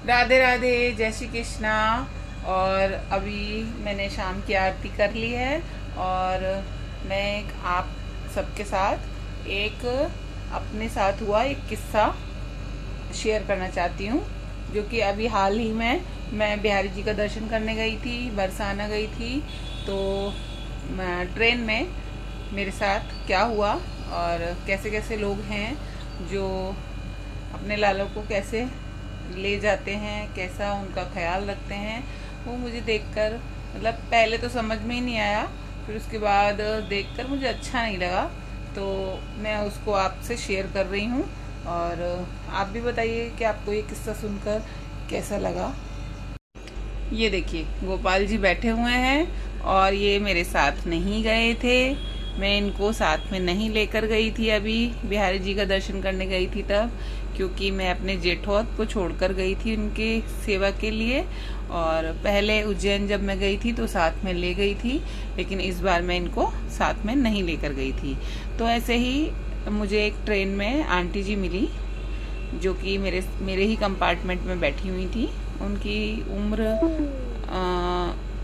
राधे राधे, जय श्री कृष्णा। और अभी मैंने शाम की आरती कर ली है और मैं आप सबके साथ एक अपने साथ हुआ एक किस्सा शेयर करना चाहती हूँ, जो कि अभी हाल ही में मैं बिहारी जी का दर्शन करने गई थी, बरसाना गई थी। तो ट्रेन में मेरे साथ क्या हुआ और कैसे कैसे लोग हैं जो अपने लालों को कैसे ले जाते हैं, कैसा उनका ख्याल रखते हैं, वो मुझे देखकर मतलब पहले तो समझ में ही नहीं आया, फिर उसके बाद देखकर मुझे अच्छा नहीं लगा, तो मैं उसको आपसे शेयर कर रही हूँ। और आप भी बताइए कि आपको ये किस्सा सुनकर कैसा लगा। ये देखिए, गोपाल जी बैठे हुए हैं और ये मेरे साथ नहीं गए थे। मैं इनको साथ में नहीं लेकर गई थी, अभी बिहारी जी का दर्शन करने गई थी तब, क्योंकि मैं अपने जेठौत को छोड़कर गई थी उनके सेवा के लिए। और पहले उज्जैन जब मैं गई थी तो साथ में ले गई थी, लेकिन इस बार मैं इनको साथ में नहीं लेकर गई थी। तो ऐसे ही मुझे एक ट्रेन में आंटी जी मिली, जो कि मेरे ही कंपार्टमेंट में बैठी हुई थी।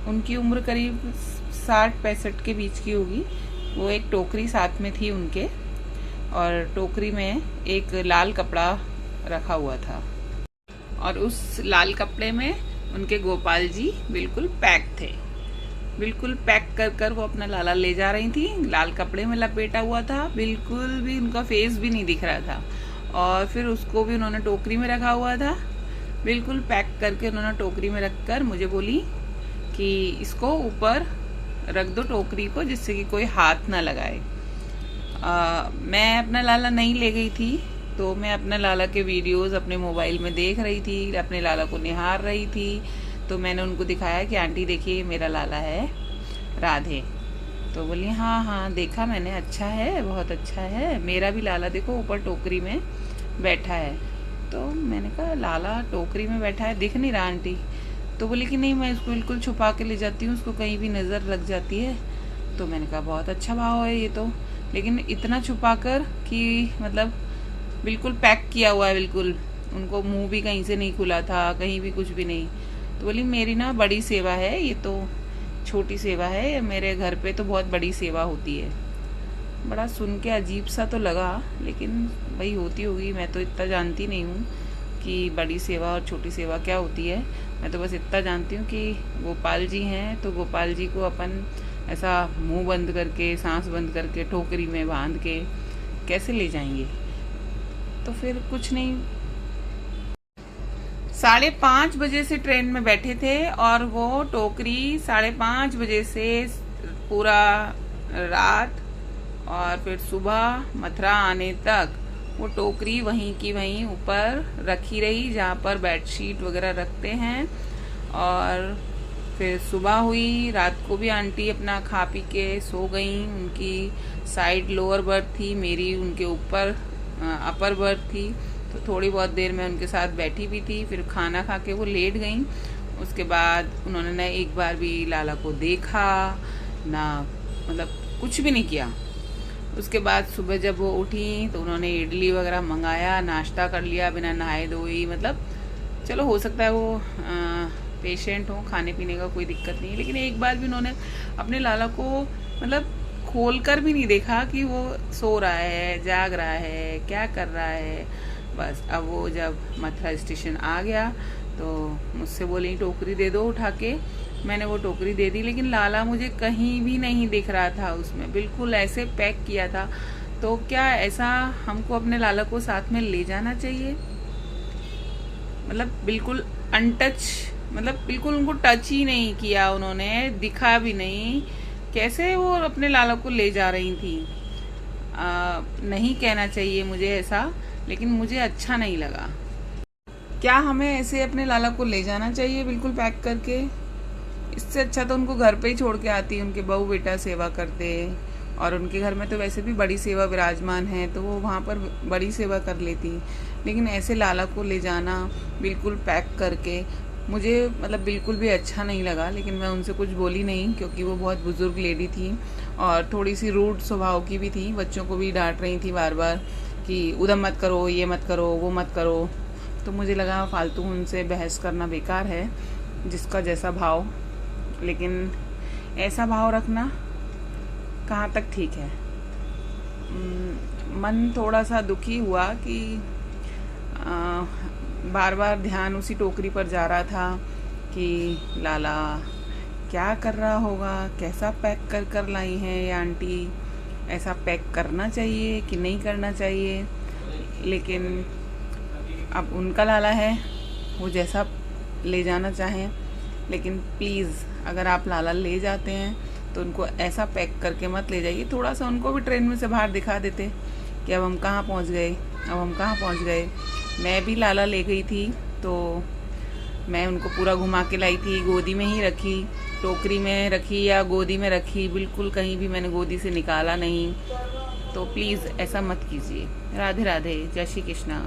उनकी उम्र करीब 60-65 के बीच की होगी। वो एक टोकरी साथ में थी उनके, और टोकरी में एक लाल कपड़ा रखा हुआ था, और उस लाल कपड़े में उनके गोपाल जी बिल्कुल पैक थे। बिल्कुल पैक कर कर वो अपना लाला ले जा रही थी। लाल कपड़े में लपेटा हुआ था, बिल्कुल भी उनका फेस भी नहीं दिख रहा था। और फिर उसको भी उन्होंने टोकरी में रखा हुआ था, बिल्कुल पैक करके उन्होंने टोकरी में रखकर मुझे बोली कि इसको ऊपर रख दो टोकरी को, जिससे कि कोई हाथ ना लगाए। मैं अपना लाला नहीं ले गई थी, तो मैं अपने लाला के वीडियोस अपने मोबाइल में देख रही थी, अपने लाला को निहार रही थी। तो मैंने उनको दिखाया कि आंटी देखिए, मेरा लाला है राधे। तो बोली हाँ हाँ देखा मैंने, अच्छा है, बहुत अच्छा है, मेरा भी लाला देखो ऊपर टोकरी में बैठा है। तो मैंने कहा लाला टोकरी में बैठा है, दिख नहीं रहा आंटी? तो बोली कि नहीं, मैं इसको बिल्कुल छुपा के ले जाती हूँ, उसको कहीं भी नज़र लग जाती है। तो मैंने कहा बहुत अच्छा भाव है ये तो, लेकिन इतना छुपा कर कि मतलब बिल्कुल पैक किया हुआ है, बिल्कुल उनको मुंह भी कहीं से नहीं खुला था, कहीं भी कुछ भी नहीं। तो बोली मेरी ना बड़ी सेवा है, ये तो छोटी सेवा है, मेरे घर पे तो बहुत बड़ी सेवा होती है। बड़ा सुन के अजीब सा तो लगा, लेकिन वही होती होगी, मैं तो इतना जानती नहीं हूँ कि बड़ी सेवा और छोटी सेवा क्या होती है। मैं तो बस इतना जानती हूँ कि गोपाल जी हैं, तो गोपाल जी को अपन ऐसा मुंह बंद करके, सांस बंद करके, टोकरी में बांध के कैसे ले जाएंगे। तो फिर कुछ नहीं, 5:30 बजे से ट्रेन में बैठे थे, और वो टोकरी 5:30 बजे से पूरा रात और फिर सुबह मथुरा आने तक वो टोकरी वहीं की वहीं ऊपर रखी रही, जहाँ पर बेडशीट वगैरह रखते हैं। और फिर सुबह हुई, रात को भी आंटी अपना खा पी के सो गई। उनकी साइड लोअर बर्थ थी, मेरी उनके ऊपर अपर बर्थ थी। तो थोड़ी बहुत देर मैं उनके साथ बैठी भी थी, फिर खाना खा के वो लेट गई। उसके बाद उन्होंने ना एक बार भी लाला को देखा ना, मतलब कुछ भी नहीं किया। उसके बाद सुबह जब वो उठी तो उन्होंने इडली वगैरह मंगाया, नाश्ता कर लिया बिना नहाए धोए। मतलब चलो हो सकता है वो पेशेंट हो, खाने पीने का कोई दिक्कत नहीं है, लेकिन एक बार भी उन्होंने अपने लाला को मतलब खोल कर भी नहीं देखा कि वो सो रहा है, जाग रहा है, क्या कर रहा है। बस अब वो जब मथुरा स्टेशन आ गया तो मुझसे बोली टोकरी दे दो उठा के। मैंने वो टोकरी दे दी, लेकिन लाला मुझे कहीं भी नहीं दिख रहा था उसमें, बिल्कुल ऐसे पैक किया था। तो क्या ऐसा हमको अपने लाला को साथ में ले जाना चाहिए? मतलब बिल्कुल अनटच, मतलब बिल्कुल उनको टच ही नहीं किया उन्होंने, दिखा भी नहीं। कैसे वो अपने लाला को ले जा रही थी? नहीं कहना चाहिए मुझे ऐसा, लेकिन मुझे अच्छा नहीं लगा। क्या हमें ऐसे अपने लाला को ले जाना चाहिए बिल्कुल पैक करके? इससे अच्छा तो उनको घर पे ही छोड़ के आती, उनके बहू बेटा सेवा करते, और उनके घर में तो वैसे भी बड़ी सेवा विराजमान है, तो वो वहाँ पर बड़ी सेवा कर लेती। लेकिन ऐसे लाला को ले जाना बिल्कुल पैक करके मुझे मतलब बिल्कुल भी अच्छा नहीं लगा। लेकिन मैं उनसे कुछ बोली नहीं, क्योंकि वो बहुत बुजुर्ग लेडी थी और थोड़ी सी रूड स्वभाव की भी थी। बच्चों को भी डांट रही थी बार बार कि उधम मत करो, ये मत करो, वो मत करो, तो मुझे लगा फालतू उनसे बहस करना बेकार है, जिसका जैसा भाव। लेकिन ऐसा भाव रखना कहाँ तक ठीक है। मन थोड़ा सा दुखी हुआ कि बार बार ध्यान उसी टोकरी पर जा रहा था कि लाला क्या कर रहा होगा, कैसा पैक कर कर लाई हैं ये आंटी, ऐसा पैक करना चाहिए कि नहीं करना चाहिए। लेकिन अब उनका लाला है, वो जैसा ले जाना चाहें। लेकिन प्लीज़ अगर आप लाला ले जाते हैं तो उनको ऐसा पैक करके मत ले जाइए। थोड़ा सा उनको भी ट्रेन में से बाहर दिखा देते कि अब हम कहाँ पहुँच गए, अब हम कहाँ पहुँच गए। मैं भी लाला ले गई थी तो मैं उनको पूरा घुमा के लाई थी, गोदी में ही रखी, टोकरी में रखी या गोदी में रखी, बिल्कुल कहीं भी मैंने गोदी से निकाला नहीं। तो प्लीज़ ऐसा मत कीजिए। राधे राधे, जय श्री कृष्णा।